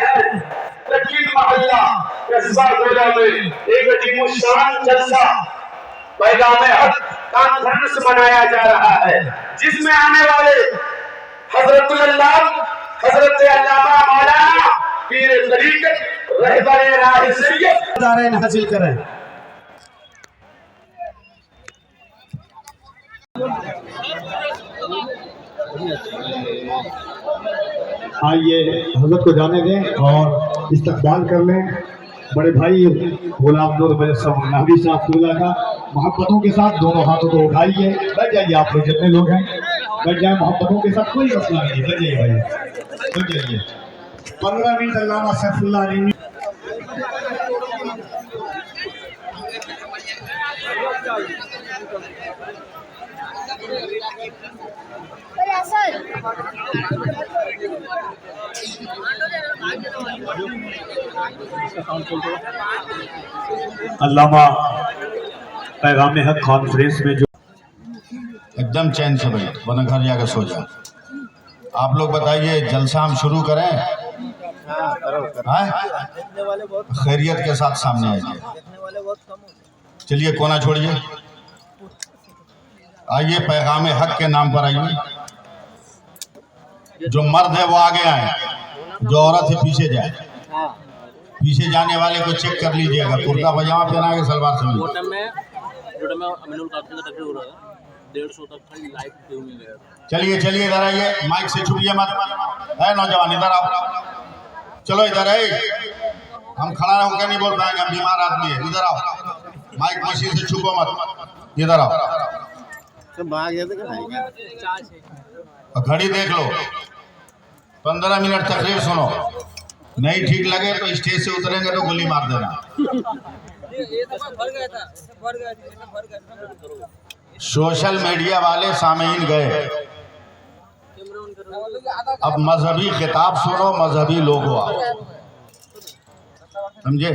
है। लकीर मोहल्ला कस्बा गोला में एक दिमुशान जलसा पैगाम हक कॉन्फ्रेंस मनाया जा रहा है, जिसमें आने वाले हजरत अल्लामा मौलाना पीर तरीक़त रहबरे राह शरीयत दारैन हासिल करें। आइए हजरत को जाने दें और इस्तकबाल कर लें बड़े भाई गुलाम नूर मुजस्सम नबी साहब का। मोहब्बतों के साथ दोनों हाथों को उठाइए, बैठ जाइए। आप लोग जितने लोग हैं बैठ जाए मोहब्बतों के साथ, कोई मसला नहीं, बैठ जाइए भाई, बैठ जाइए। 15 मिनट अल्लामा सैफुल्लाह अलीमी अल्लामा पैगाम हक कॉन्फ्रेंस में जो एकदम चैन से बैठ, वरना घर जाकर सो जा। आप लोग बताइए जलसा हम शुरू करें? खैरियत के साथ सामने आइए। चलिए कोना छोड़िए, आइए पैगाम हक के नाम पर आइए। जो मर्द है वो आगे आए, जो औरत है पीछे जाए। पीछे जाने वाले को चेक कर लीजिएगा, कुर्ता पजामा पहना के सलवार समीज। चलिए चलिए इधर आइए, माइक से छुपिए मत। है नौजवान इधर आओ, चलो इधर है। हम खड़ा होकर नहीं बोल पाएंगे, हम बीमार आदमी है। इधर आओ, माइक मशीन से छुपो मत, इधर आओ। घड़ी देख लो, 15 मिनट तकरीर सुनो। नहीं ठीक लगे तो स्टेज से उतरेंगे तो गोली मार देना। सोशल मीडिया वाले सामीन गए, अब मजहबी खिताब सुनो, मजहबी लोगों आओ, समझे?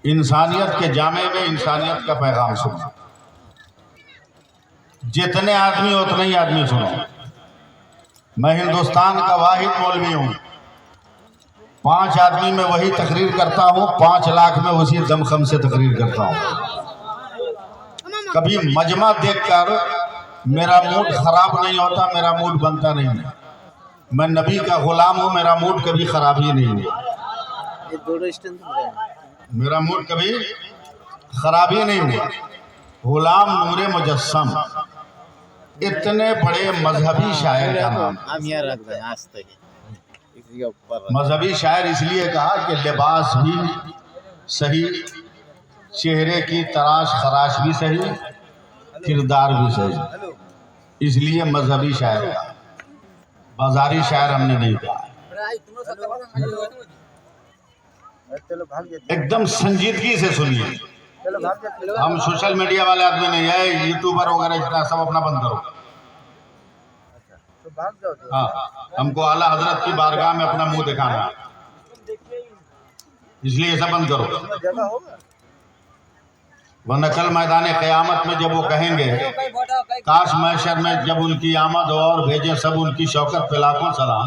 इंसानियत के जामे में इंसानियत का पैगाम सुनो। जितने आदमी उतने ही आदमी सुनो। मैं हिंदुस्तान का वाहिद मौलवी हूँ। 5 आदमी में वही तकरीर करता हूँ, 5 लाख में उसी दमखम से तकरीर करता हूँ। कभी मजमा देखकर मेरा मूड खराब नहीं होता, मेरा मूड बनता नहीं है। मैं नबी का गुलाम हूँ, मेरा मूड कभी खराब ही नहीं है। मेरा मूड कभी खराब ही नहीं हुआ। गुलाम नूरे मुजस्सम इतने बड़े मजहबी शायर का नाम। मजहबी शायर इसलिए कहा कि लिबास भी सही, चेहरे की तराश खराश भी सही, किरदार भी सही, इसलिए मजहबी शायर कहा। बाजारी शायर हमने नहीं कहा। एकदम संजीदगी से सुनिए। हम सोशल मीडिया वाले आदमी नहीं है, यूट्यूबर वगैरह इतना सब अपना बंद करो। हाँ, हमको आला हजरत की बारगाह में अपना मुंह दिखाना है, इसलिए सब बंद करो। वरना कल मैदान क़यामत में जब वो कहेंगे काश महशर में जब उनकी आमद और भेजे सब उनकी शौकत पे लाखों सलाम,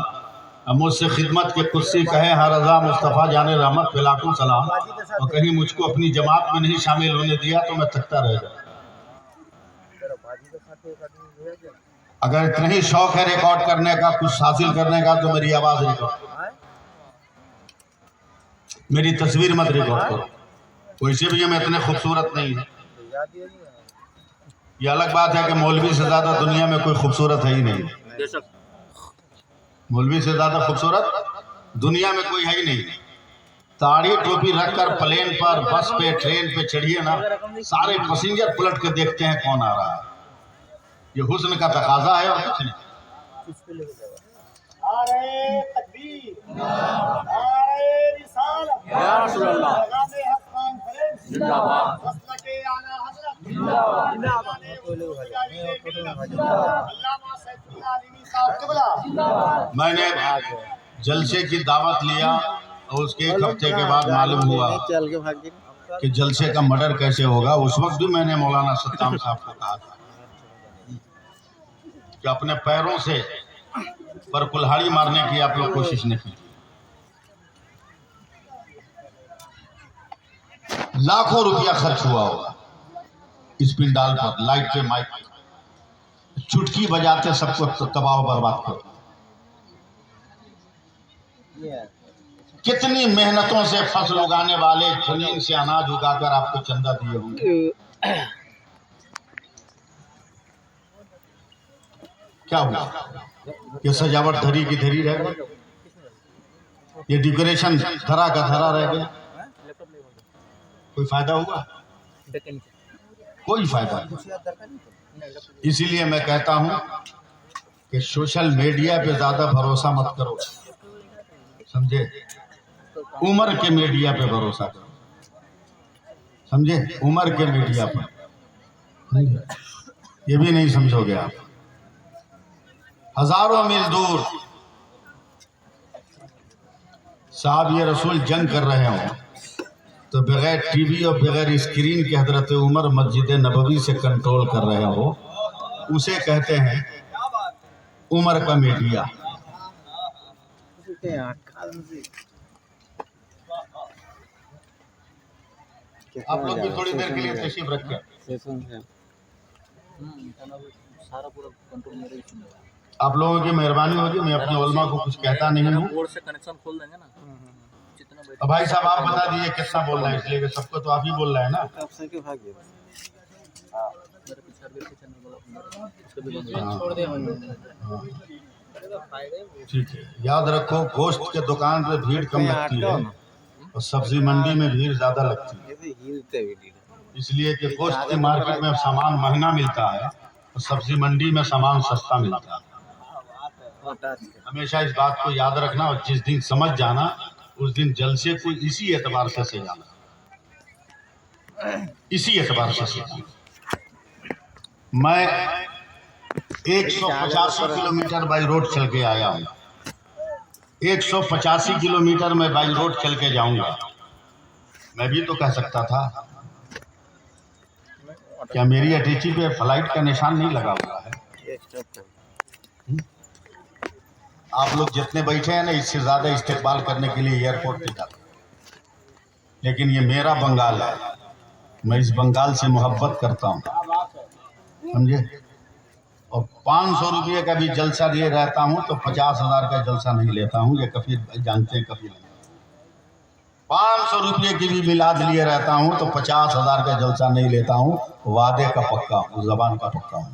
मुझसे खिदमत के कुर्सी कहे हर रज़ा मुस्तफ़ा जाने रहमत पे लाखों सलाम, और कहीं मुझको अपनी जमात में नहीं शामिल होने दिया तो मैं थकता रह जाऊँ। अगर इतना ही शौक है रिकॉर्ड करने का, कुछ हासिल करने का, तो मेरी आवाज रिकॉर्ड, मेरी तस्वीर मत रिकॉर्ड करो। वैसे भी मैं इतने खूबसूरत नहीं है। ये अलग बात है कि मौलवी से ज्यादा दुनिया में कोई खूबसूरत है ही नहीं। मौलवी से ज्यादा खूबसूरत दुनिया में कोई है ही नहीं। ताड़ी टोपी रखकर प्लेन पर, बस पे, ट्रेन पे चढ़िए ना, सारे पैसेंजर पलट के देखते हैं कौन आ रहा है। ये हुस्न का तकाजा है और कुछ नहीं। मैंने जलसे की दावत लिया और उसके 1 हफ्ते के बाद मालूम हुआ कि जलसे का मर्डर कैसे होगा। उस वक्त भी मैंने मौलाना सत्ताम साहब को कहा था कि अपने पैरों से पर कुल्हाड़ी मारने की आप लोग कोशिश नहीं की। लाखों रुपया खर्च हुआ होगा इस पिंडाल पर, लाइट पे माइक, चुटकी बजाते सबको तबाह बर्बाद कर। कितनी मेहनतों से फसल उगाने वाले जमीन से अनाज उगाकर आपको चंदा दिए होंगे। क्या हुआ? ये सजावट धरी की धरी रह गई, ये डेकोरेशन धरा का धरा रह गया। कोई फायदा हुआ? कोई फायदा नहीं। इसीलिए मैं कहता हूं कि सोशल मीडिया पे ज्यादा भरोसा मत करो, समझे? उम्र के मीडिया पे भरोसा करो, समझे? उम्र के मीडिया पर ये भी नहीं समझोगे आप। हजारों मील दूर साहब ये रसूल जंग कर रहे हो तो बगैर टीवी और बगैर स्क्रीन के हजरत उमर मस्जिद नबवी से कंट्रोल कर रहे हो, उसे कहते हैं उमर का मीडिया। आप लोग भी थोड़ी देर के लिए तशरीफ रखें। आप लोगों की मेहरबानी होगी, मैं अपने उलमा को कुछ कहता नहीं हूँ। बोर्ड से कनेक्शन खोल देंगे ना, जितना तो भाई साहब आप बता दीजिए कितना बोल रहे हैं, इसलिए कि सबको तो आप ही बोल रहे हैं ना। ठीक है, याद रखो गोश्त के दुकान पे भीड़ कम लगती है और सब्जी मंडी में भीड़ ज्यादा लगती है, इसलिए कि गोश्त की मार्केट में सामान महंगा मिलता है और सब्जी मंडी में सामान सस्ता मिलता है। हमेशा इस बात को याद रखना और जिस दिन समझ जाना उस दिन जलसे को इसी एतबार से सजाना, इसी एतबार से सजाना। मैं 185 किलोमीटर बाई रोड चल के आया हूँ, 185 किलोमीटर में बाई रोड चल के जाऊंगा। मैं भी तो कह सकता था, क्या मेरी अटैची पे फ्लाइट का निशान नहीं लगा हुआ है? आप लोग जितने बैठे हैं ना, इससे ज्यादा इस्तेकबाल करने के लिए एयरपोर्ट पे जाते, लेकिन ये मेरा बंगाल है, मैं इस बंगाल से मोहब्बत करता हूँ, समझे? और 500 रुपये का भी जलसा लिए रहता हूँ तो 50,000 का जलसा नहीं लेता हूँ, ये कफील भाई जानते हैं। कफील 500 रुपये की भी मिलाद लिए रहता हूँ तो 50,000 का जलसा नहीं लेता हूँ, वादे का पक्का हूँ, जुबान का पक्का हूँ।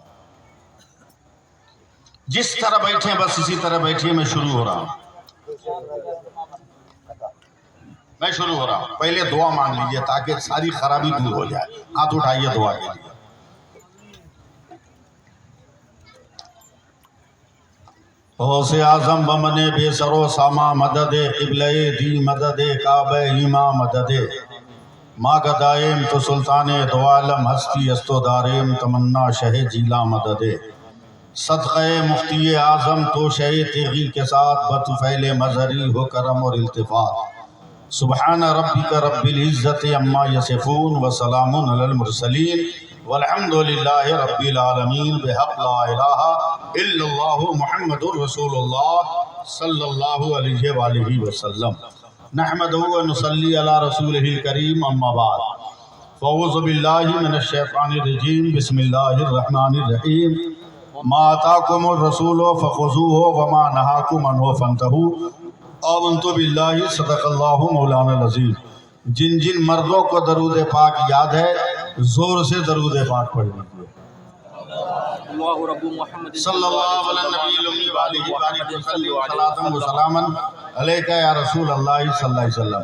जिस तरह बैठे बस इसी तरह बैठिए। मैं शुरू हो रहा हूँ, मैं शुरू हो रहा हूँ। पहले दुआ मांग लीजिए ताकि सारी खराबी दूर हो जाए। हाथ उठाइए दुआ के लिए। गौसे आजम बमने बेसरो सामा मददे क़िबले दी मददे काबे ईमा मददे माँ गदायम तो सुल्ताने दो आलम हस्ती अस्तोदारेम तमन्ना शह जीला मददे सदक़े मुफ्ती आज़म तो शह तेगी के साथ बतफ़ैल मज़हरी हो करम और इल्तिफ़ात। सुबहान रब्बिका रब्बिल इज़्ज़ति अम्मा यसिफ़ून व सलामुन अलल मुरसलीन वल्हम्दुलिल्लाहि रब्बिल आलमीन बिहक़ ला इलाहा इल्लल्लाहु मुहम्मदुर रसूलुल्लाह सल्लल्लाहु अलैहि वालिहि वसल्लम। नहमदुहु व नुसल्ली अला रसूलिहिल करीम अम्मा बाद। फ़अऊज़ु बिल्लाहि मिनश शैतानिर रजीम बिस्मिल्लाहिर रहमानिर रहीम। मा आताकुमुर रसूलु फ़ख़ुज़ूहु व मा नहाकुम अन्हु फ़ंतहू। आमन्तु बिल्लाहि सदक़ल्लाहु मौलाना अज़ीम। जिन जिन मर्दों को दरूद पाक याद है जोर से दरूद पाक पढ़ लीजिए। सल्लल्लाहु अलैहि या रसूल अल्लाह सल्लल्लाहु अलैहि वसल्लम।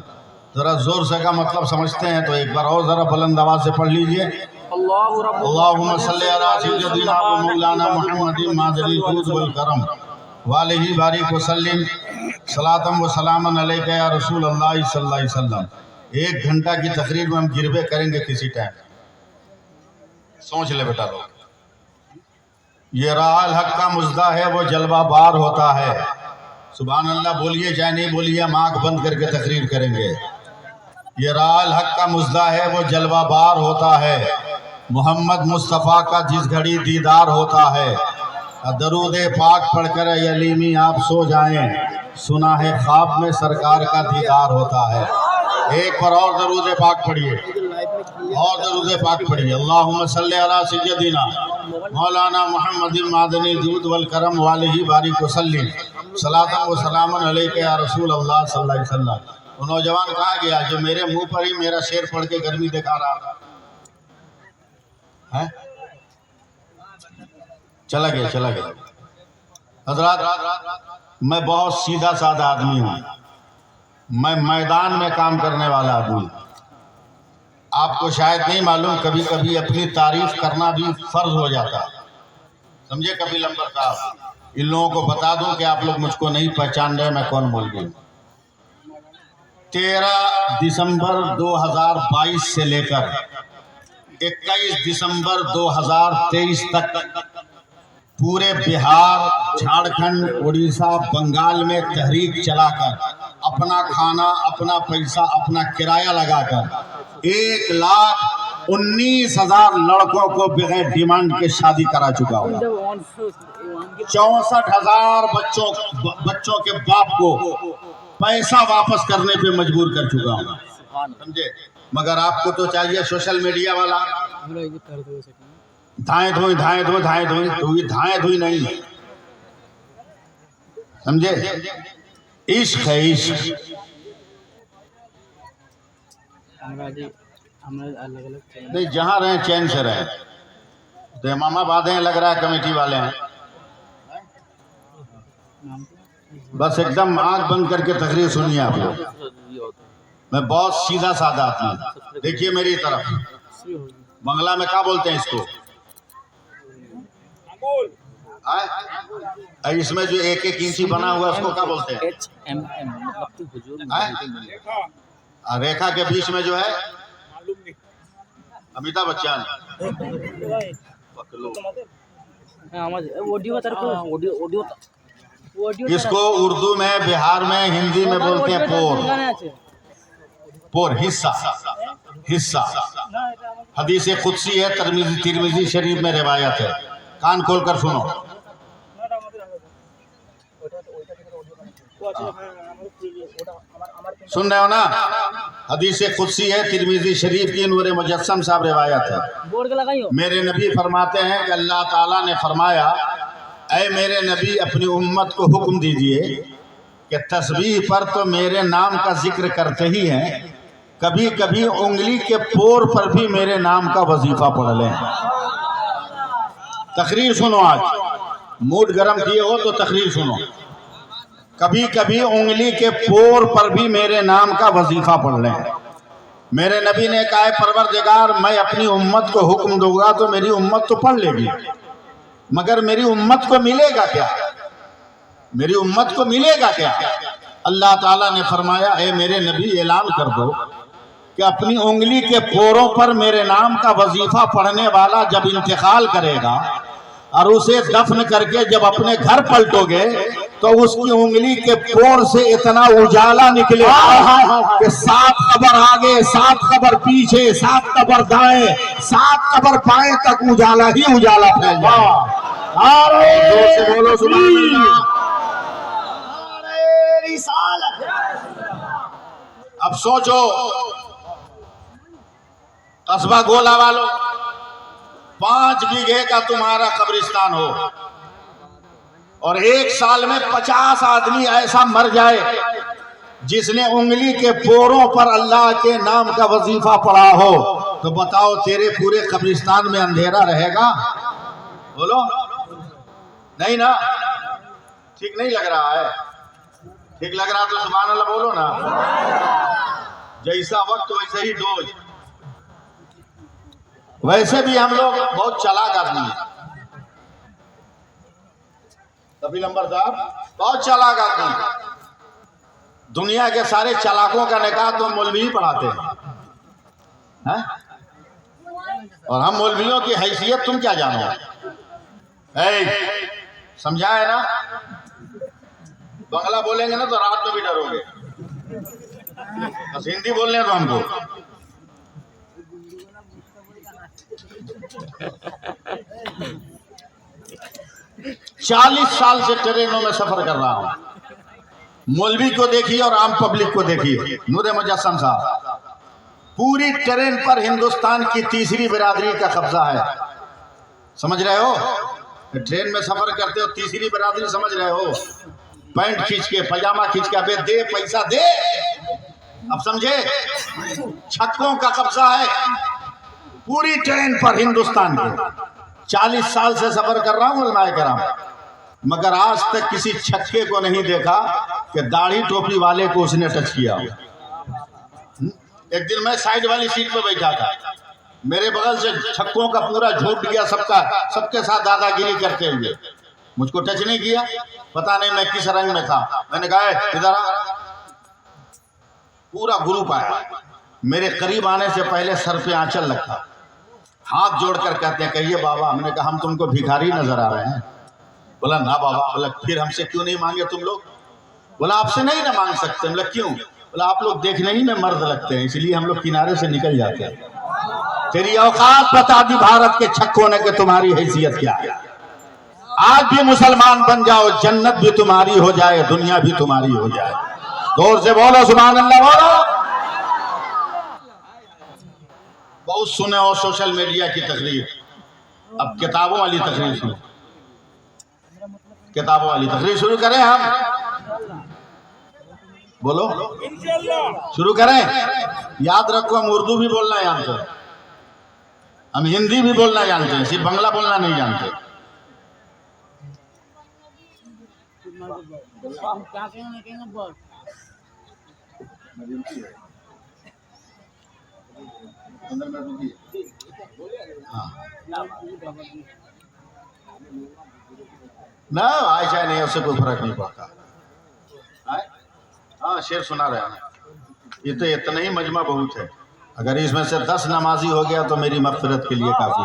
जरा जोर से का मतलब समझते हैं तो एक बार और जरा बुलंद आवाज से पढ़ लीजिए। अल्लाहुम्मा सल्ली अला सय्यदिना व मौलाना मुहम्मदिन मादरी जूद वल करम वालिही बारिक वसल्लिम सलातम व सलामन अलैका या रसूल अल्लाह सल्लल्लाहु अलैहि वसल्लम। 1 घंटा की तकरीर में हम गिरबे करेंगे किसी टाइम, सोच ले बेटा लोग। ये राल हक का मुजदा है वो जलवा बार होता है। सुभान अल्लाह बोलिए चाहे नहीं बोलिए, हम आँख बंद करके तकरीर करेंगे। ये राल हक का मुजदा है वो जलवा बार होता है। मोहम्मद मुस्तफ़ा का जिस घड़ी दीदार होता है। दरूद पाक पढ़कर अलीमी आप सो जाएं, सुना है ख्वाब में सरकार का दीदार होता है। एक बार और दरूद पाक पढ़िए। और दरूद पाक पढ़िए। अल्लाहुम्मा सल्ली अला सय्यदिना मौलाना मुहम्मद मादनी दूद वल करम वालिही बारिक वसल्लिम सलातन व सलामन अलैका या रसूल अल्लाह सल्लल्लाहु अलैहि वसल्लम। वो नौजवान कहा गया जो मेरे मुंह पर ही मेरा शेर पढ़ के गर्मी दिखा रहा था, है? चला गया। हजरात, मैं बहुत सीधा साधा आदमी हूँ, मैं मैदान में काम करने वाला आदमी हूँ। आपको शायद नहीं मालूम, कभी कभी अपनी तारीफ करना भी फर्ज हो जाता है, समझे कभी लंबर साहब। इन लोगों को बता दूं कि आप लोग मुझको नहीं पहचान रहे मैं कौन बोल गया। 13 दिसंबर 2022 से लेकर 21 दिसंबर 2023 तक पूरे बिहार, झारखंड, उड़ीसा, बंगाल में तहरीक चलाकर अपना खाना, अपना पैसा, अपना किराया लगाकर 1,19,000 लड़कों को बगैर डिमांड के शादी करा चुका हूँ। 64,000 बच्चों के बाप को पैसा वापस करने पे मजबूर कर चुका हूँ, समझे। मगर आपको तो चाहिए सोशल मीडिया वाला धाए धोई, तो ये धाए धोई नहीं है, समझे। इश्क है, इश्क। नहीं, जहाँ रहे चैन से रहे। तो इमामाबाद हैं, लग रहा है कमेटी वाले हैं, बस एकदम आंख बंद करके तकरीर सुनिए आप लोग। मैं बहुत सीधा साधा आदमी हूँ, देखिए मेरी तरफ। बंगला में क्या बोलते हैं इसको? इसमें जो एक इंची बना हुआ है उसको क्या बोलते हैं? रेखा के बीच में जो है अमिताभ बच्चन। इसको उर्दू में, बिहार में, हिंदी में बोलते हैं पोर, हिस्सा। हदीस कुदसी है, तिरमिजी शरीफ में रिवायत है, कान खोल कर सुनो। सुन रहे हो ना? हदीस कुदसी है, तिरमिजी शरीफ की, नूर मुजस्सम साहब रिवायत है। मेरे नबी फरमाते हैं कि अल्लाह ताला ने फरमाया, ऐ मेरे नबी अपनी उम्मत को हुक्म दीजिए कि तस्बीह पर तो मेरे नाम का जिक्र करते ही हैं, कभी कभी उंगली के पोर पर भी मेरे नाम का वजीफा पढ़ लें। तकरीर सुनो, आज मूड गर्म किए हो तो तकरीर सुनो। कभी कभी उंगली के पोर पर भी मेरे नाम का वजीफा पढ़ लें। मेरे नबी ने कहा, परवरदिगार मैं अपनी उम्मत को हुक्म दूंगा तो मेरी उम्मत तो पढ़ लेगी, मगर मेरी उम्मत को मिलेगा क्या? मेरी उम्मत को मिलेगा क्या? अल्लाह ताला ने फरमाया, ए मेरे नबी ऐलान कर दो कि अपनी उंगली के पोरों पर मेरे नाम का वजीफा पढ़ने वाला जब इंतकाल करेगा और उसे दफन करके जब अपने घर पलटोगे तो उसकी उंगली के पोर से इतना उजाला निकलेगा कि 7 कबर आगे, 7 कबर पीछे, 7 कबर दाएं, 7 कबर बाएं तक उजाला ही उजाला फैल जाएगा। बोलो सुभान अल्लाह। अब सोचो, कस्बा गोला वालों, 5 बीघे का तुम्हारा कब्रिस्तान हो और 1 साल में 50 आदमी ऐसा मर जाए जिसने उंगली के पोरों पर अल्लाह के नाम का वजीफा पढ़ा हो, तो बताओ तेरे पूरे कब्रिस्तान में अंधेरा रहेगा? बोलो नहीं ना? ठीक नहीं लग रहा है? ठीक लग रहा तो सुभान अल्लाह बोलो ना। जैसा वक्त वैसे ही डोज। वैसे भी हम लोग बहुत चालाक आदमी हैं, कभी नंबर साहब बहुत चालाक आदमी। दुनिया के सारे चालाकों का निकाह तो मौलवी ही पढ़ाते हैं, और हम मौलवियों की हैसियत तुम क्या जानो? समझाए ना? बंगला बोलेंगे ना तो रात में भी डरोगे, बस हिंदी बोलने तो हमको। चालीस साल से ट्रेनों में सफर कर रहा हूं। मौलवी को देखिए और आम पब्लिक को देखिए। नूरे मुजस्सम साहब पूरी ट्रेन पर हिंदुस्तान की तीसरी बिरादरी का कब्जा है। समझ रहे हो? ट्रेन में सफर करते हो, तीसरी बिरादरी समझ रहे हो? पैंट खींच के, पजामा खींच के, अबे दे पैसा दे। अब समझे? छक्कों का कब्जा है पूरी ट्रेन पर हिंदुस्तान के। 40 साल से सफर कर रहा हूं उलमाए कराम, मगर आज तक किसी छक्के को नहीं देखा कि दाढ़ी टोपी वाले को उसने टच किया। एक दिन मैं साइड वाली सीट पर बैठा था, मेरे बगल से छक्कों का पूरा झूठ गया, सबके साथ दादागिरी करते हुए। मुझको टच नहीं किया, पता नहीं मैं किस रंग में था। मैंने कहा इधर आ। पूरा ग्रुप आया, मेरे करीब आने से पहले सर पे आंचल रखा, हाथ जोड़कर कहते हैं कहिए बाबा। हमने कहा हम तुमको भिखारी नजर आ रहे हैं। बोला ना बाबा। बोला फिर हमसे क्यों नहीं मांगे तुम लोग? बोला आपसे नहीं ना मांग सकते। बोला क्यों? बोला आप लोग देखने ही में मर्द लगते हैं, इसलिए हम लोग किनारे से निकल जाते हैं। तेरी औकात बता दी भारत के छक्कों ने कि तुम्हारी हैसियत क्या है। आज भी मुसलमान बन जाओ, जन्नत भी तुम्हारी हो जाए, दुनिया भी तुम्हारी हो जाए। जोर से बोलो सुभान अल्लाह बोलो। बहुत सुने हो सोशल मीडिया की तकरीर, अब किताबों वाली तकरीर सुनो। किताबों वाली तकरीर शुरू करें हम? बोलो शुरू करें। याद रखो हम उर्दू भी बोलना जानते हैं, हम हिंदी भी बोलना जानते हैं, सिर्फ बांग्ला बोलना नहीं जानते। ना आयशा नहीं, उससे कोई फर्क नहीं पड़ता। हाँ शेर सुना रहे हैं। ये तो इतना ही मजमा बहुत है, अगर इसमें से 10 नमाजी हो गया तो मेरी मग़फ़िरत के लिए काफी।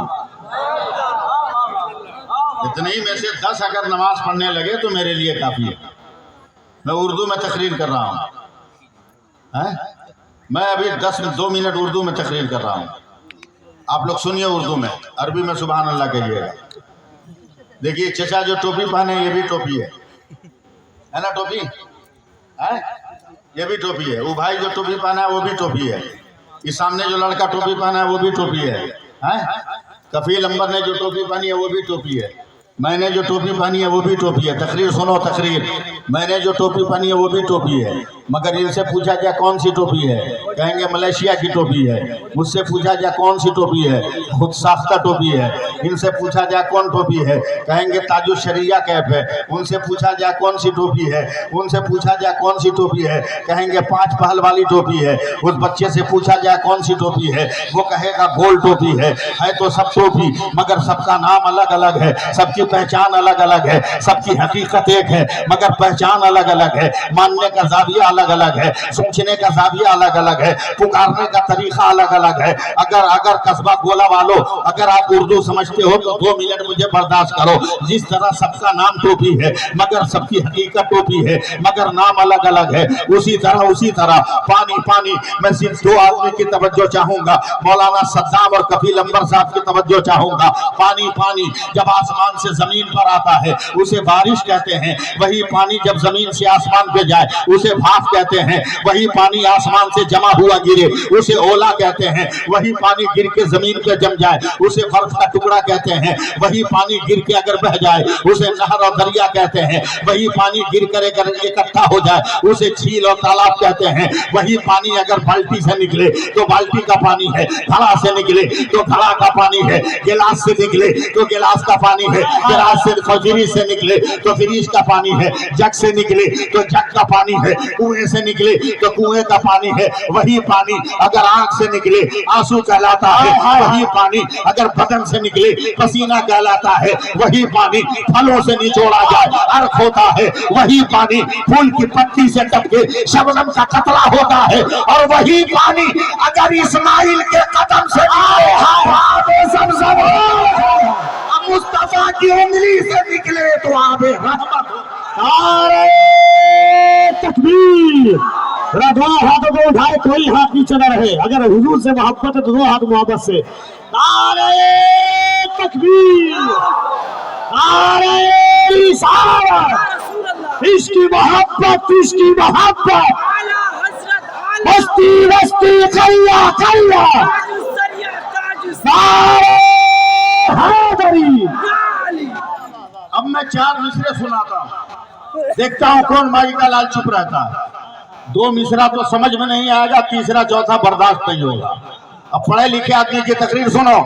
इतने ही में से 10 अगर नमाज पढ़ने लगे तो मेरे लिए काफी है। मैं उर्दू में तकरीर कर रहा हूँ, मैं अभी 2 मिनट उर्दू में तकरीर कर रहा हूँ। आप लोग सुनिए उर्दू में, अरबी में सुभान अल्लाह कहिएगा। देखिए चचा जो टोपी पहने ये भी टोपी है ना? टोपी है, ये भी टोपी है। वो भाई जो टोपी पहना है वो भी टोपी है। इस सामने जो लड़का टोपी पहना है वो भी टोपी है। कफील अंबर ने जो टोपी पहनी है वो भी टोपी है। मैंने जो टोपी पहनी है वो भी टोपी है। तकरीर सुनो तकरीर। मैंने जो टोपी पहनी है वो भी टोपी है, मगर इनसे पूछा जाए कौन सी टोपी है, कहेंगे मलेशिया की टोपी है। मुझसे पूछा जाए कौन सी टोपी है, खुद साख्ता टोपी है। इनसे पूछा जाए कौन टोपी है, कहेंगे ताजुल शरिया कैप है। उनसे पूछा जाए कौन सी टोपी है, उनसे पूछा जाए कौन सी टोपी है, कहेंगे 5 पहल वाली टोपी है। उस बच्चे से पूछा जाए कौन सी टोपी है, वो कहेगा गोल टोपी है तो सब टोपी, मगर सबका नाम अलग अलग है, सबकी पहचान अलग अलग है, सबकी हकीकत एक है मगर पहचान अलग अलग है। मानने का ज़ाविया अलग अलग है, सोचने का ज़ाविया अलग अलग है, पुकारने का तरीका अलग अलग है। अगर कस्बा गोला वालों, अगर आप उर्दू समझते हो तो 2 मिनट मुझे बर्दाश्त करो। जिस तरह सबका नाम टोपी है मगर सबकी हकीकत टोपी है, मगर नाम अलग अलग है, उसी तरह पानी पानी। मैं सिर्फ 2 आदमी की तवज्जो चाहूंगा, मौलाना सद्दाम और कफील अंबर साहब की तवज्जो चाहूंगा। पानी पानी जब आसमान से जमीन पर आता है उसे बारिश कहते हैं, वही पानी जब जमीन से आसमान पे जाए उसे भाप कहते हैं। वही पानी आसमान से जमा हुआ गिरे उसे ओला कहते हैं। वही पानी गिर के जमीन पे जम जाए उसे बर्फ का टुकड़ा कहते हैं। वही पानी गिर के अगर बह जाए उसे नहर और दरिया कहते हैं। वही पानी गिर कर इकट्ठा हो जाए उसे झील और तालाब कहते हैं। वही पानी अगर बाल्टी से निकले तो बाल्टी का पानी है, घड़ा से निकले तो घड़ा का पानी है, गिलास से निकले तो गिलास का पानी है, गिलास से फ्रिज से निकले तो फ्रिज का पानी है, जग से निकले तो जग का पानी है, कुएं से निकले तो कुएं का पानी है। वही पानी अगर आंख से निकले आंसू कहलाता है, वही पानी अगर बदन से निकले पसीना कहलाता है। वही पानी फलों से निचोड़ा जाए अर्क होता है। वही पानी फूल की पत्ती से टपके शबनम का कतरा होता है। और वही पानी अगर इस्माइल के कदम से मुस्तफा की उंगली से निकले तो आबे रहमत। नारे तकबीर। दोनों हाथों को उठाए, कोई हाथ नीचे न रहे। अगर हुजूर से मोहब्बत है तो 2 हाथ मोहब्बत से। नारे तकबीर, नारे रिसालत, इसकी मोहब्बत, इसकी मोहब्बत। बस्ती बस्ती खल्ला खल्ला नारे हैदरी। अब मैं 4 मिसरे सुनाता हूँ, देखता हूँ कौन माई का लाल चुप रहता है। 2 मिसरा तो समझ में नहीं आएगा, तीसरा चौथा बर्दाश्त नहीं होगा। अब पढ़े लिखे आदमी की तकरीर सुनो।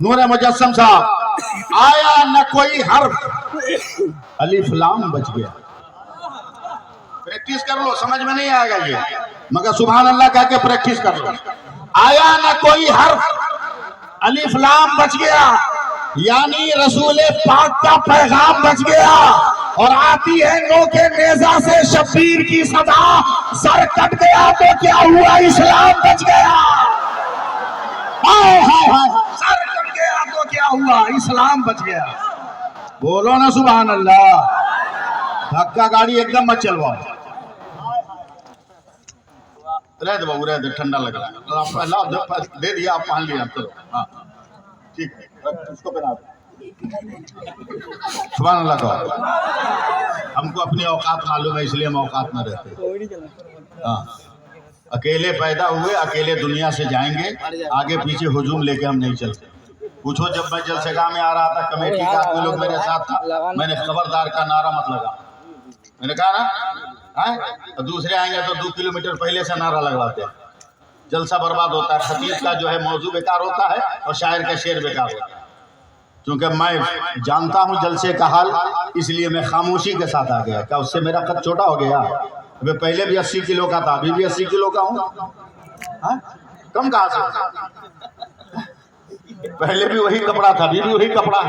नूरे मुजस्सम साहब, आया न कोई हर्फ, अलिफ लाम बच गया। प्रैक्टिस कर लो, समझ में नहीं आएगा ये, मगर सुभान अल्लाह कह के प्रैक्टिस कर लो। आया न कोई हर्फ, अलिफ लाम बच गया, यानी रसूल पाक का पैगाम बच गया। और आती है नो के नेजा से शब्बीर की सदा, सर कट गया तो क्या हुआ, इस्लाम बच गया। हाय हाय हाय, सर कट गया तो क्या हुआ, इस्लाम बच गया। बोलो ना सुभान अल्लाह। धक्का गाड़ी एकदम मत चलवाओ। रह दो बाबू, रह दो, ठंडा लग रहा है। अल्लाह दे दिया, आप मान लिया, चलो हाँ ठीक है, उसको बना दो। सुभान अल्लाह का। हमको अपनी औकात मालूम है, इसलिए हम औकात में रहते। हाँ, अकेले पैदा हुए, अकेले दुनिया से जाएंगे, आगे पीछे हुजूम लेके हम नहीं चलते। पूछो, जब मैं जलसेगाह में आ रहा था, कमेटी का आदमी लोग मेरे साथ था, मैंने खबरदार का नारा मत लगा। मैंने कहा ना, है तो दूसरे आएंगे तो 2 किलोमीटर पहले से नारा लगवाते हैं, जलसा बर्बाद होता है। खतीब का जो है मौजू बेकार होता है और शायर का शेर बेकार होता है। क्योंकि मैं जानता हूं जलसे का हाल, इसलिए मैं खामोशी के साथ आ गया। क्या उससे मेरा कद छोटा हो गया? अबे पहले भी 80 किलो का था, अभी भी 80 किलो का हूँ। कम कहाँ से? पहले भी वही कपड़ा था, अभी भी वही कपड़ा।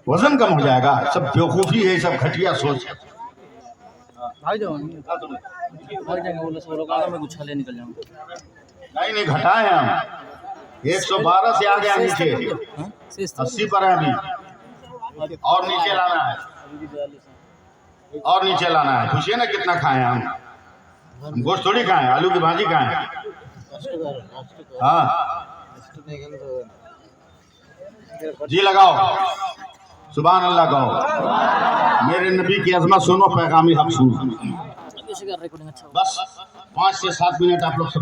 वजन कम हो जाएगा। सब बेवकूफी है, सब घटिया सोच। भाग जाएंगे वो लोग, आगे में गुच्छा ले निकल जाऊंगा। नहीं घटाए हम, 112 से आ गया नीचे, 80 पर है अभी, और नीचे लाना है, और नीचे लाना है। पूछिए ना कितना खाए हम गोश्त थोड़ी खाए, आलू की भाजी खाए। हाँ जी लगाओ, सुभान अल्लाह कहो, मेरे नबी की अजमत सुनो, पैगामी हक सुनो। बस 5 से 7 मिनट आप लोग से